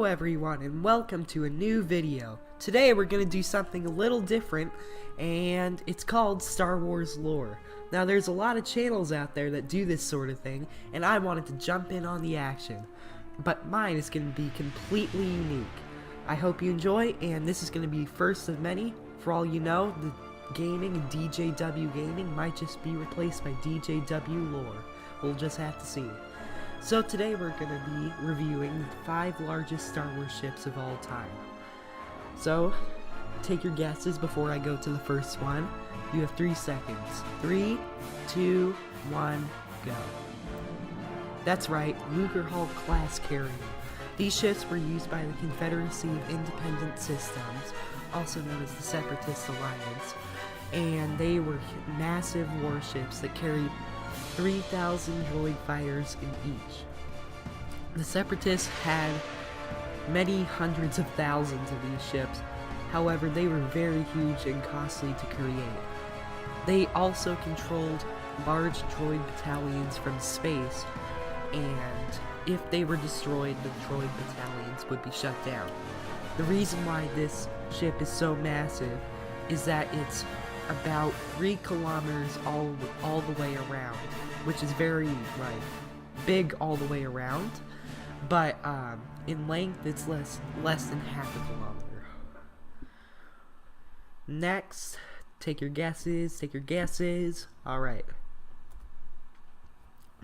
Hello everyone and welcome to a new video. Today we're going to do something a little different and it's called Star Wars lore. Now there's a lot of channels out there that do this sort of thing and I wanted to jump in on the action. But mine is going to be completely unique. I hope you enjoy, and this is going to be first of many. For all you know, the gaming and DJW gaming might just be replaced by DJW lore. We'll just have to see. So today we're going to be reviewing the 5 largest Star Wars ships of all time. So, take your guesses before I go to the first one. You have 3 seconds. 3, 2, 1, go. That's right, Lucrehulk class carrier. These ships were used by the Confederacy of Independent Systems, also known as the Separatist Alliance, and they were massive warships that carried 3,000 droid fighters in each. The Separatists had many hundreds of thousands of these ships, however they were very huge and costly to create. They also controlled large droid battalions from space, and if they were destroyed, the droid battalions would be shut down. The reason why this ship is so massive is that it's about 3 kilometers all the way around, which is very big all the way around, but in length it's less than half a kilometer. Next, take your guesses. Alright.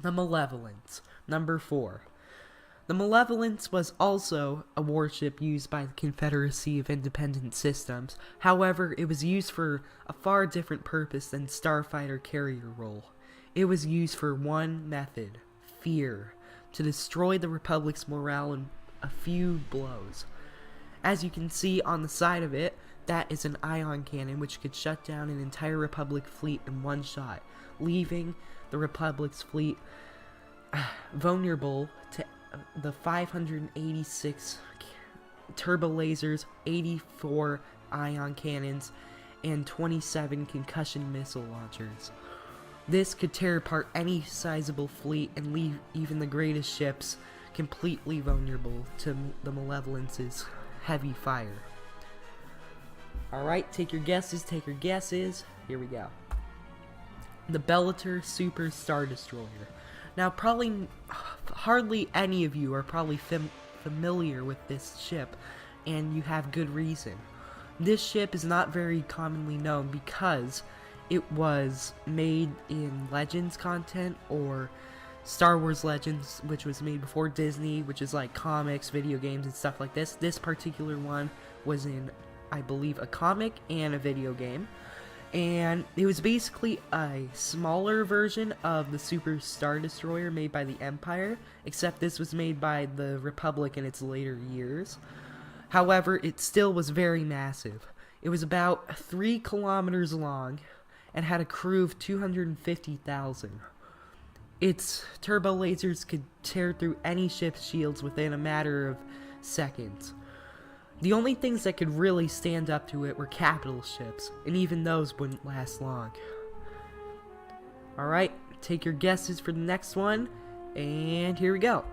The Malevolence, number 4. The Malevolence was also a warship used by the Confederacy of Independent Systems. However, it was used for a far different purpose than Starfighter carrier role. It was used for one method: fear, to destroy the Republic's morale in a few blows. As you can see on the side of it, that is an ion cannon which could shut down an entire Republic fleet in one shot, leaving the Republic's fleet vulnerable to the 586 turbo lasers, 84 ion cannons, and 27 concussion missile launchers. This could tear apart any sizable fleet and leave even the greatest ships completely vulnerable to the Malevolence's heavy fire. Alright, take your guesses. Here we go. The Bellator Super Star Destroyer. Now, hardly any of you are probably familiar with this ship, and you have good reason. This ship is not very commonly known because it was made in Legends content, or Star Wars Legends, which was made before Disney, which is like comics, video games, and stuff like this. This particular one was in, I believe, a comic and a video game. And it was basically a smaller version of the Super Star Destroyer made by the Empire, except this was made by the Republic in its later years. However, it still was very massive. It was about 3 kilometers long and had a crew of 250,000. Its turbo lasers could tear through any ship's shields within a matter of seconds. The only things that could really stand up to it were capital ships, and even those wouldn't last long. Alright, take your guesses for the next one, and here we go.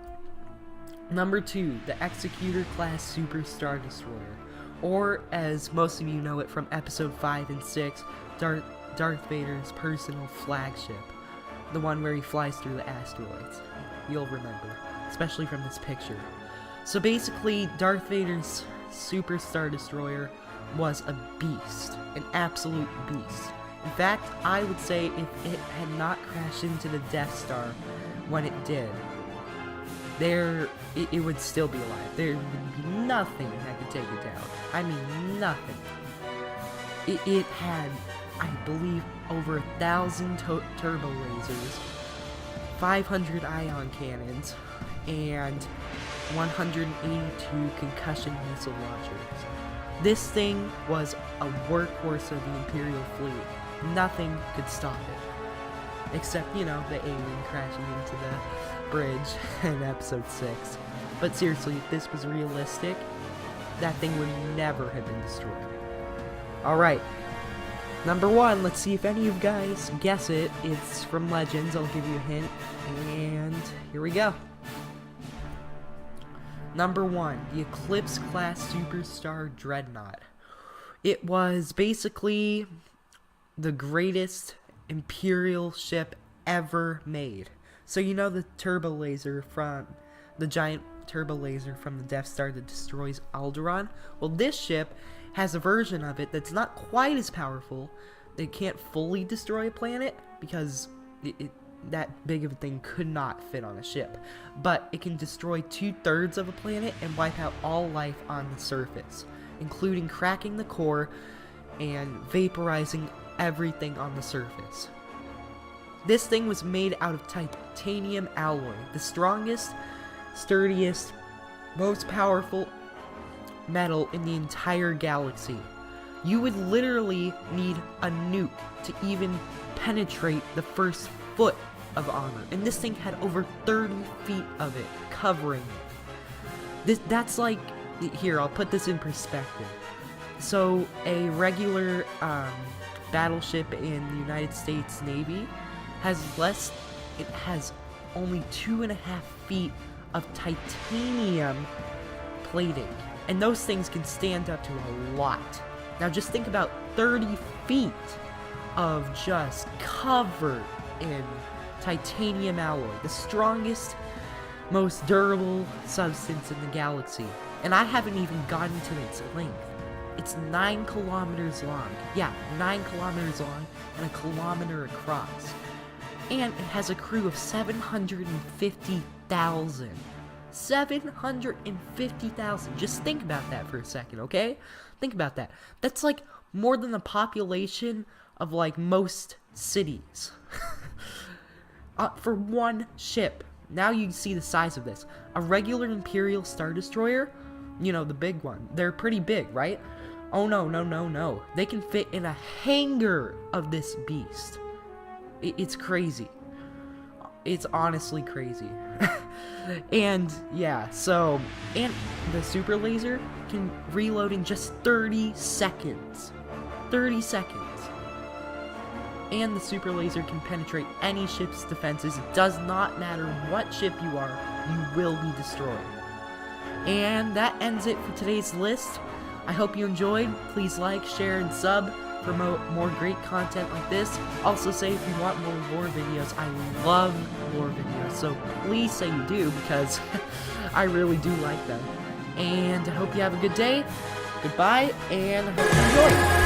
Number 2, the Executor class Super Star Destroyer, or as most of you know it from episode 5 and 6, Darth Vader's personal flagship, the one where he flies through the asteroids. You'll remember, especially from this picture. So basically, Darth Vader's Super Star Destroyer was a beast, an absolute beast. In fact, I would say if it had not crashed into the Death Star when it did, it would still be alive. There would be nothing that could take it down. I mean, nothing. It had, I believe, over 1,000 turbo lasers, 500 ion cannons, and 182 concussion missile launchers. This thing was a workhorse of the Imperial fleet. Nothing could stop it. Except, the alien crashing into the bridge in episode 6. But seriously, if this was realistic, that thing would never have been destroyed. Alright. Number 1, let's see if any of you guys guess it. It's from Legends, I'll give you a hint. And here we go. Number 1, the Eclipse-class Superstar Dreadnought. It was basically the greatest Imperial ship ever made. So you know the turbo laser from the giant turbo laser from the Death Star that destroys Alderaan? Well, this ship has a version of it that's not quite as powerful. It can't fully destroy a planet because that big of a thing could not fit on a ship. But it can destroy 2/3 of a planet and wipe out all life on the surface, including cracking the core and vaporizing everything on the surface. This thing was made out of titanium alloy, the strongest, sturdiest, most powerful metal in the entire galaxy. You would literally need a nuke to even penetrate the first foot of armor, and this thing had over 30 feet of it covering it. That's like, here, I'll put this in perspective. So a regular battleship in the United States Navy has only 2.5 feet of titanium plating, and those things can stand up to a lot. Now just think about 30 feet of just covered in titanium alloy, the strongest, most durable substance in the galaxy. And I haven't even gotten to its length. It's 9 kilometers long. Yeah, 9 kilometers long and 1 kilometer across. And it has a crew of 750,000. 750,000. Just think about that for a second, okay? Think about that. That's like more than the population of like most cities. For one ship. Now you see the size of this. A regular Imperial Star Destroyer, you know, the big one, they're pretty big, right? Oh no, no, no, no. They can fit in a hangar of this beast. It's crazy. It's honestly crazy. And yeah, so, and the super laser can reload in just 30 seconds. 30 seconds. And the super laser can penetrate any ship's defenses. It does not matter what ship you are, you will be destroyed. And that ends it for today's list. I hope you enjoyed. Please like, share, and sub for more great content like this. Also say if you want more lore videos. I love lore videos, so please say you do, because I really do like them. And I hope you have a good day. Goodbye, and I hope you enjoy.